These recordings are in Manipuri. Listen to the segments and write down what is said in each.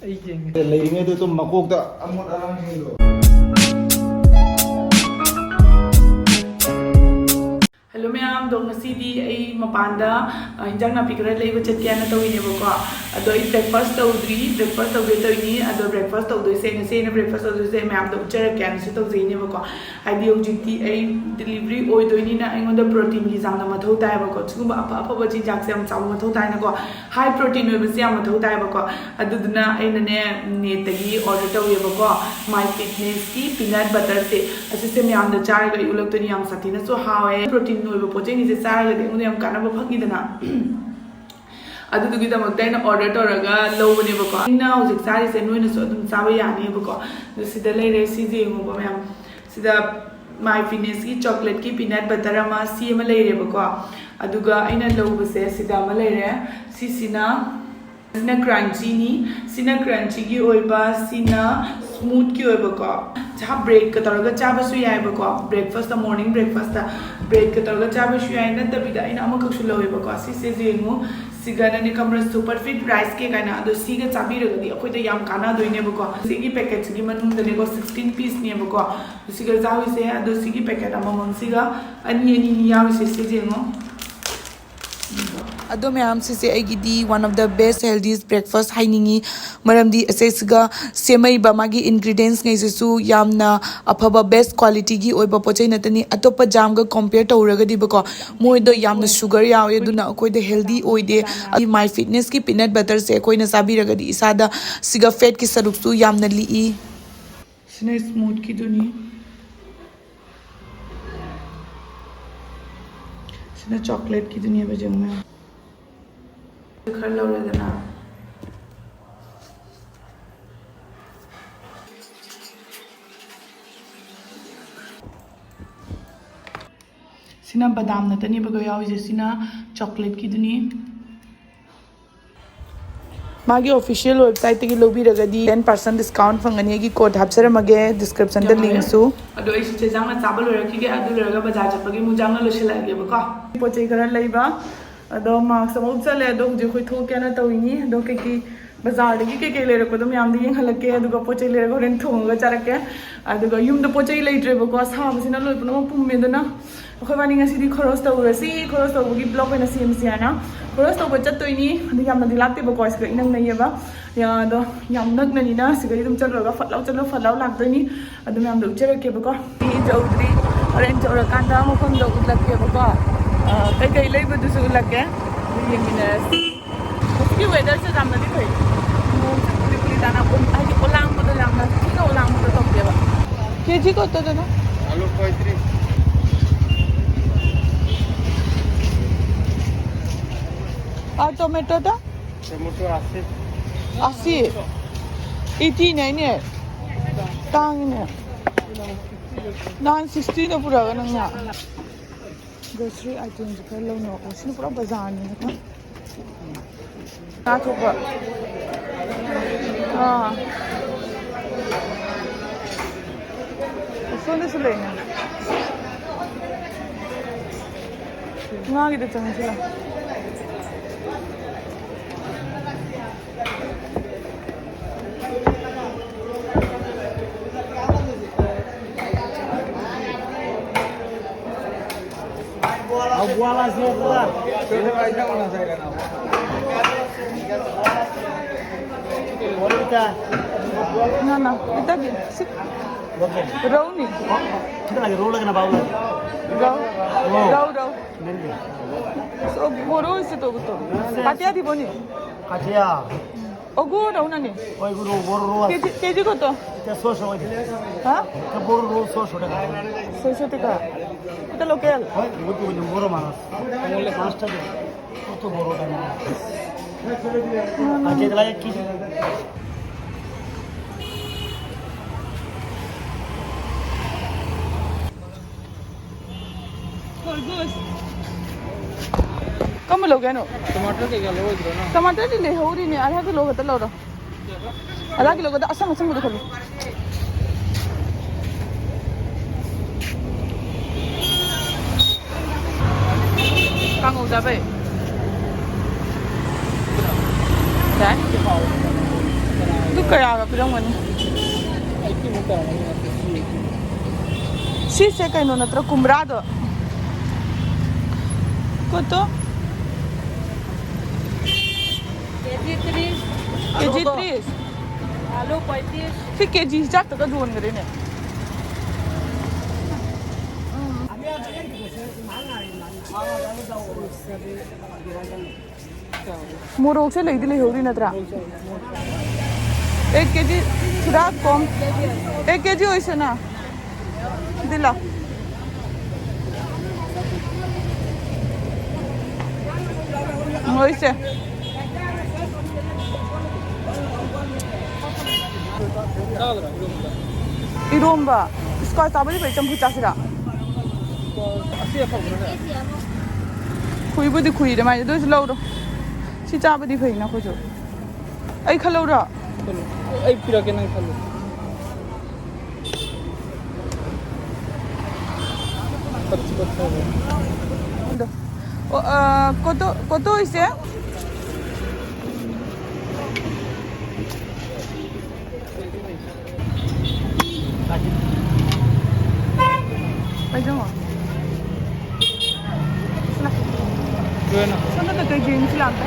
ꯂꯩꯔꯤꯉꯩꯗ ꯁꯨꯝ ꯃꯀꯣꯛꯇ ꯑꯃꯣꯠ ꯑꯔꯥꯡꯁꯤꯡꯗꯣ Hello ma'am, dong ngasidi ay mapanda hinjang napi kara leiba chatkiana tawinebako ado I breakfast tawdri ado breakfast tawdoi se ngase na breakfast tawdoi se ma'am do chara kyan se tawjeinebako hadi objecti ay delivery oidoini na ingon da protein gi jang na mathau tai bako chugumba apa ba chi jak se am chaw mathau tai na ko high protein oi bse am mathau tai bako aduduna aina ne net gi order tawebako my fitness ki peanut butter se asise ma'am da char ga ulok to ni am satina so hawe protein noiba pocheng ise saragadi unde am kanaba phangidana adudugi damakta ina order toraga lobnebako ina hojik sari se noina so adum chaba yanebako sida leire sije ngoba ma'am sida my fitness ki chocolate ki peanut butter ama si ama leirebako aduga aina lobase sida ama leire sisina sina crunchy ni sina crunchy gi oiba sina smooth ki oiba cha break ka taraga chaba su yai ba breakfast the morning breakfast the break ka taraga chaba su yai na tabida ina amak su lowe ba si se jengu sigana ni kamra super fit rice cake kana ado siga chabi ra gadi akoi da yam kana doine ba sigi package gi manung da ne ko 16 piece ne ba siga jawi se ado sigi packet amamam siga ani ni yawi se jengu ado ma'am से आईगी one of the best healthiest breakfast हाइनिंगी मरमदी असेसगा सेमई बामागी ingredients ngaisu yamna afaba best quality gi oiba pochai natani atopa jam ga compare tawragadi bako moi do yamna sugar yawe duna koi de healthy oide my fitness ki peanut butter se koi na sabi ragadi isada siga fat ki saruk su yamna li sine smooth ki duni sine chocolate ki duni bajang mein खर लौरेदना सिना बादाम नतनी बगो यावी सिना चॉकलेट की दुनी मागी ऑफिशियल वेबसाइट की लोबी रगदी 10% डिस्काउंट फंगनी की कोड हापसरमगे डिस्क्रिप्शन द लिंक सु अदो इस चेजांग चाबल रखिगे अदु रगा बाजार चपगी मुजांग लसिलागे बको पोचे खरा लैबा अदो मार्क्स अमु चले अदो जे खोई थोकेना तविनी अदो केकी बाजार दगी केके लेरको म्याम दी हलके अदुगा पोचे लेरको होरेन थोंगा चारके अदुगा युमदा पोचे लेट्रेबको साबसिना लोइपनो पुमेदना अखोय बानी ngasi खरस तौरसी खरस तौबगी ब्लॉक ओइना सेमसी आना खरस तौब चतोइनी अदु यामना लाक्तेबको इसका इनंग नैयबा या अदो याम नगननिना सिगरी दुम चलरगा फटलाव लाक्तोइनी अदु म्याम दु चरकेबको इ जौद्री ओरेन चौरकांदा मफम दो उलकेबको कई लेबदुसु उलके येमिनरसी की वेदर से जामनादि फै पुरी दाना आइ ओलांग मदो जामना ठीक ओलांग मदो तोबेबा केजी कत देना आलू 35 और टोमेटो दा टोमेटो 80 80 ने तांग ने नान 60 ने पुरा गनना grocery items खर लौनो ओसिन पुरा बाजार ने ना थोपा सोने से लेना नागी दे Chang La Abuela sih lah. Sudah banyak orang saya kenal. Kita. Nana, kita di sik. Rau ni. Kita lagi roll lagi na bawa. Rau. So boro isi tu betul. Katia di boni. Katia. Ogu rau nani. Oh guru boro. Keji ko to. Kita sosok aja. Ha? Kita boro sosok aja. Sosok tika. Kita lokal. Oh itu boro mana? Mulai master tu. Itu boro kan. Katia itu lagi kis. कम लोगे नो टमाटर के क्या लो इधर ना टमाटर ले हो रही नहीं आधा किलो होता लो आधा किलो का असम असम को खलो कांगो जाबे đấy ꯑꯗꯨ ꯀꯌꯥꯒ ꯄꯤꯔꯝꯒꯅꯤ ꯁꯤꯁꯦ ꯀꯩꯅꯣ ꯅꯠꯇ꯭ꯔꯣ ꯀꯨꯝꯕ꯭ꯔꯥꯗꯣ ꯀꯣꯇꯣ केजी 30 आलू 35 ꯁꯤ केजी ꯆꯥꯛꯇꯒ ꯌꯣꯟꯒꯔꯦꯅꯦ मोरोक्से लेदी लेहौरी नत्रा 1 केजी थोड़ा कम 1 केजी होइसे ना दिला होइसे इरोम्बा इसका ताबली पे चंपू चासिरा खुईबुदी खुईरे माइ दोस लौरो सी चाबदी फैना खोजो आई खलौरा आई पिरा के नंग खलो कोतो कोतो इसे Pajama. Bueno. Sana to kay jeans lang ta.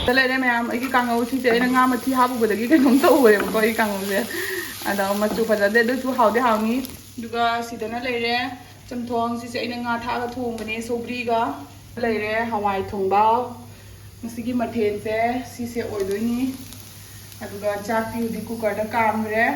Tala re mayam ai kangau thi che na nga ma thi habu badagi kai nom to we ko ai kangau se. Ada ma chu phajade do chu haude hauni. Duga sidana leire chamthong si se ina nga tha ga thong bane sobri ga leire hawai thongba. Masigi mathen se si se oi doi ni. Aduga chak pi udi cooker da kamre.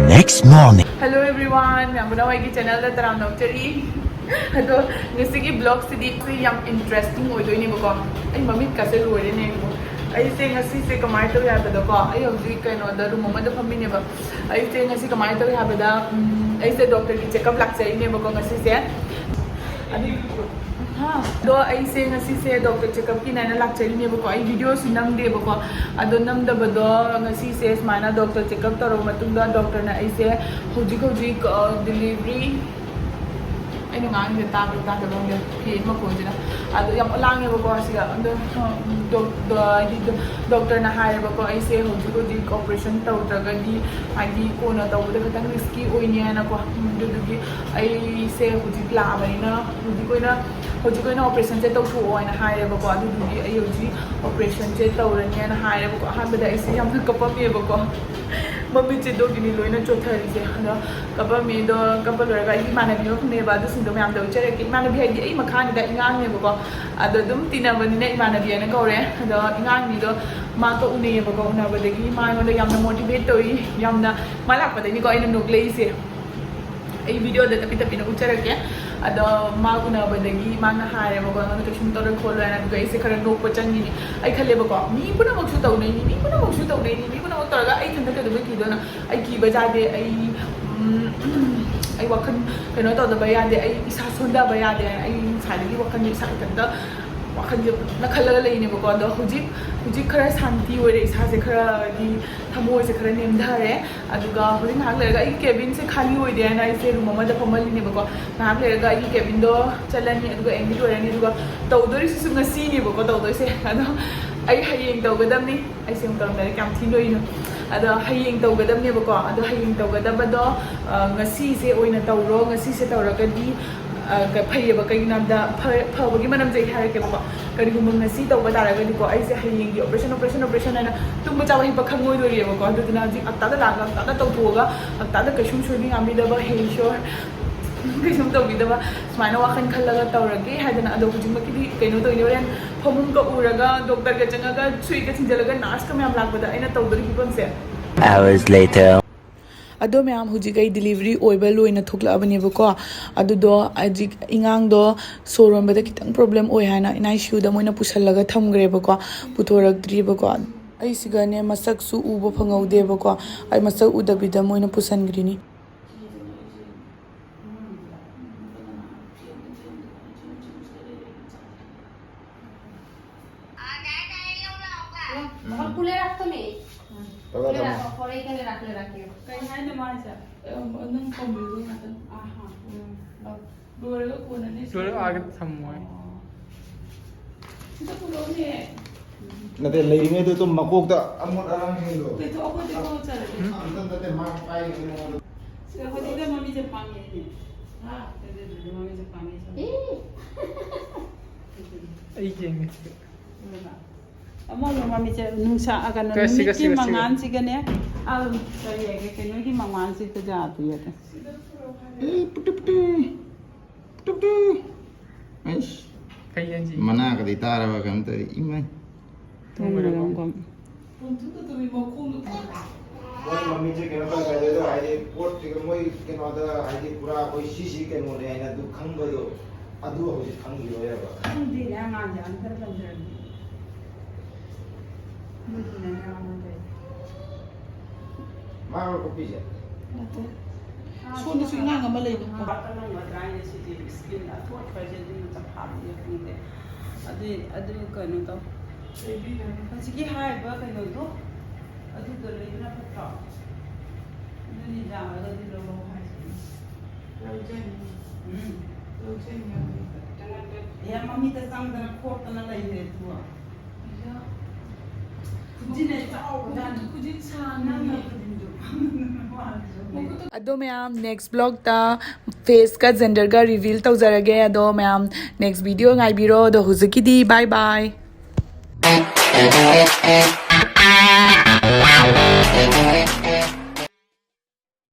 Next morning. Hello everyone, I'm going to channel that I'm not Chari. Hello, this is a vlog today. Yam interesting way doing it. I mummy kasi luwari na yun. I say ngasi say kamay to yabe da ko. I have doing kind of the room mo da family ba. I say ngasi kamay to yabe da. I say doctor ki check up laksa ini ba ko ngasi say. Adi ha. Do I say ngasi say doctor check up ki na laksa ini ba ko. I video sinam de ba ko. Ado nam da ba do ngasi say mana doctor check up taro matung da doctor na I say hoji delivery. Ay nang ang tabi long ya ki ma ko dina ado yam lang ya ba siya ando doctor na hire ba ko ay say hoji operation taw daga di agi ko na taw daga tang risky oi niya na ko dugi ay say hoji la ba na hoji ko na operation che taw thu oi na hire ba ko adu dugi ay hoji operation che taw ran niya na hire ba ko ha ba da ay say yam ka pa me ba ko mami che do gini loina chothari se ana kapa me do kapa lora ga mana bi no ne ba du sin do me am do chere ki mana bi ai makhani da ingang ne ba ado dum tina ba ni ne mana bi na ko re ado ingang ni do ma to une ba ko na ba de gi ma no yam na motivate to yam na malak pa de ni ko ai no glei se ai video da tapi na uchara ke ado ma una ba de gi ma na hare ba ko na to shum to re kholo na ga ise khara no ko changi ni ai khale ba ko mi puna mo chu to nei ni mi puna mo chu to nei ni mi puna mo to ga ai thanda ka do ki do na ai ki ba ja de ai wakan kano to da ba ya de ai isa sonda ba ya de ai sa de gi wakan ni sa thanda wakan je na khala le ni ba ko do huji khara santi ore isa se khara di thamo se khara nem dhare aduga horin hak le ga ai cabin se khali oi de na ai se room ma da famali ni ba ko na hak le ga ai cabin do chalani aduga engi ore ni aduga tawdori su ngasi ni ba ko tawdoi se ado ai hayeng tawgadam ni ai sem kam da kam thin doi no ado hayeng tawgadam ni ba ko ado hayeng tawgadam do ngasi se oina tawro ngasi se tawraga di ka phaiba kai nam da phawagi manam jai hare ke ba kari gum ngasi tawba daraga di ko ai se hayeng di operation na tumba chawa hi pa khangoi do re ba ko ado dina ji atta da laga atta da tawthoga atta da kashum shudi ami da ba hey shor kishum to bida ba smana wakan khalaga tawrage hadana ado hujing ma kidi kaino to inoren phomum ka uraga doctor ka changa sui ka thinjalaga nurse ka myam lagbada aina tawdori hibon se Hours later. ado myam hujigai delivery oiba loina thokla abani ba ko adu do ajik ingang do soron ba da kitang problem oi hana in ICU da moina pusallaga thamgre ba ko puthorak dri ba ko ai sigane masak su ubo phangau de ba ko ai masak udabi da moina pusangrini খুলে রাখতো নেই পরে এখানে রাখলে রাখিও kai hai na ma sa nang kombiru na tan aha dore ko na ni Dole agat samoy. ito ko do ni ꯅꯠꯇꯦ ꯂꯩꯔꯤꯉꯩꯗ 좀 ꯃꯀꯣꯛꯇ ꯑꯃꯣꯠ ꯑꯔꯥꯡꯁꯤꯡꯗꯣ ꯀꯩꯊꯣꯛ ꯑꯩꯈꯣꯏꯗꯤ ꯀꯣ ꯆꯠꯂꯦ ꯑꯝꯇ ꯅꯠꯇꯦ ꯃꯥ ꯄꯥꯏꯒꯅꯤ ꯁꯤ ꯑꯩꯈꯣꯏꯗꯤ ꯃꯃꯤꯁꯦ ꯄꯥꯝꯃꯦꯅꯦ ꯑꯗꯨꯗꯨꯗꯤ ꯃꯃꯤꯁꯦ ꯄꯥꯝꯃꯦ ꯑꯩ ꯌꯦꯡꯉꯦ ꯑꯃ ꯃꯃꯤꯁꯦ ꯅꯨꯡꯁꯥ ꯀꯩꯅꯣ ꯅꯨꯃꯤꯠꯀꯤ ꯃꯉꯥꯟꯁꯤꯒꯅꯦ ꯀꯔꯤ ꯍꯥꯏꯒꯦ ꯀꯩꯅꯣꯒꯤ ꯃꯉꯥꯟꯁꯤꯒ ꯌꯥꯗꯦ ꯃꯅꯥꯒꯗꯤ ꯇꯥꯔꯕ ꯀꯩꯅꯣ ꯇꯧꯔꯤ ꯏꯃꯥꯏ ꯃꯣꯏ ꯃꯃꯤꯠꯁꯦ ꯀꯩꯅꯣ ꯇꯧꯔꯦ ꯍꯥꯏꯗꯤ ꯄꯣꯠꯁꯤꯒ ꯃꯣꯏ ꯀꯩꯅꯣꯗ ꯍꯥꯏꯗꯤ ꯄꯨꯔꯥ ꯑꯩꯈꯣꯏ ꯁꯤꯁꯤ ꯀꯩꯅꯣꯅꯦ ꯍꯥꯏꯅ ꯑꯗꯨ ꯈꯪꯕꯗꯣ ꯑꯗꯨ ꯍꯧꯖꯤꯛ ꯈꯪꯈꯤꯔꯣꯏꯕ ꯈꯪꯗꯦꯅꯦ ꯑꯉꯥꯡꯁꯦ ꯑꯝꯇ ꯂꯝꯖꯔꯗꯤ ꯃꯥꯒ ꯀꯣꯄꯤꯁꯦ ꯁꯣꯝꯗꯁꯨ ꯑꯉꯥꯡ ꯑꯃ ꯂꯩꯕꯀꯣ ꯅꯪꯒꯗ꯭ꯔꯥ ꯁꯤꯗꯤ ꯏꯁꯀꯤꯟ ꯑꯊꯣꯠꯄꯁꯦ ꯑꯗꯨꯅ ꯆꯞꯐꯥꯕꯗꯤ ꯈꯪꯗꯦ ꯑꯗꯨ ꯀꯩꯅꯣ ꯇꯧ ꯍꯧꯖꯤꯛꯀꯤ ꯍꯥꯏꯔꯤꯕ ꯀꯩꯅꯣꯗꯣ ꯑꯗꯨꯗꯣ ꯂꯩꯕꯅ ꯐꯠꯇ꯭ꯔꯣ ꯑꯗꯨꯅꯤ ꯌꯥꯔꯒꯗꯤ ꯂꯧꯔꯣ ꯍꯥꯏꯁꯤꯅꯤ ꯃꯃꯤꯗ ꯆꯪꯗꯅ ꯈꯣꯠꯇꯅ ꯂꯩꯔꯦ ꯑꯗꯨꯒ ꯑꯗꯣ ꯃꯌꯥꯝ ꯅꯦꯛꯁ ꯕ꯭ꯂꯣꯛꯇ ꯐꯦꯁꯀ ꯖꯦꯟꯗꯔꯒ ꯔꯤꯚꯤꯜ ꯇꯧꯖꯔꯒꯦ ꯑꯗꯣ ꯃꯌꯥꯝ ꯅꯦꯛꯁ ꯚꯤꯗꯤꯑꯣ ꯉꯥꯏꯕꯤꯔꯣ ꯑꯗꯣ ꯍꯧꯖꯤꯛꯀꯤꯗꯤ ꯕꯥꯏ ꯕꯥꯏ